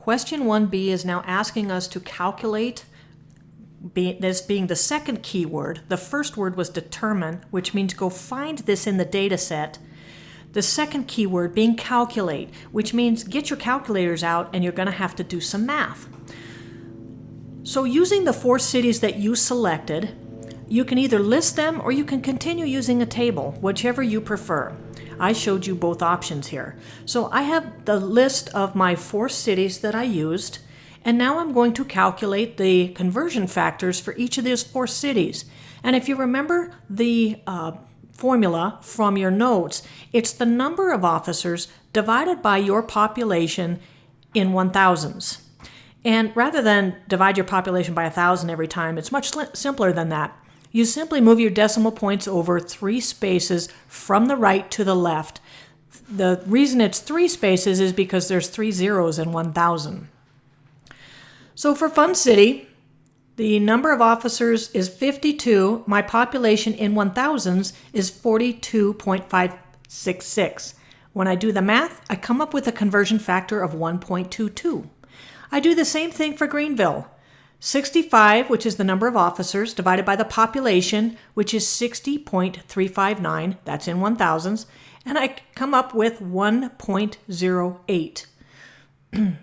question 1B is now asking us to calculate, this being the second keyword. The first word was determine, which means go find this in the data set. The second keyword being calculate, which means get your calculators out and you're going to have to do some math. So using the 4 cities that you selected, you can either list them or you can continue using a table, whichever you prefer. I showed you both options here. So I have the list of my 4 cities that I used, and now I'm going to calculate the conversion factors for each of those 4 cities. And if you remember the formula from your notes, it's the number of officers divided by your population in 1,000s. And rather than divide your population by 1,000 every time, it's much simpler than that. You simply move your decimal points over 3 spaces from the right to the left. The reason it's 3 spaces is because there's 3 zeros in 1,000. So for Fun City, the number of officers is 52. My population in 1,000s is 42.566. When I do the math, I come up with a conversion factor of 1.22. I do the same thing for Greenville. 65, which is the number of officers, divided by the population, which is 60.359, that's in 1,000s, and I come up with 1.08.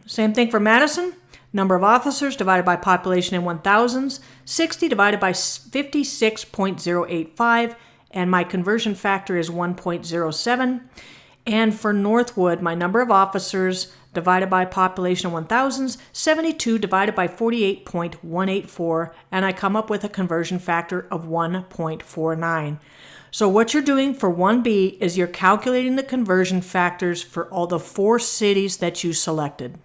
Same thing for Madison. Number of officers divided by population in 1,000s, 60 divided by 56.085, and my conversion factor is 1.07. And for Northwood, my number of officers divided by population in 1,000s, 72 divided by 48.184, and I come up with a conversion factor of 1.49. So what you're doing for 1B is you're calculating the conversion factors for all the 4 cities that you selected.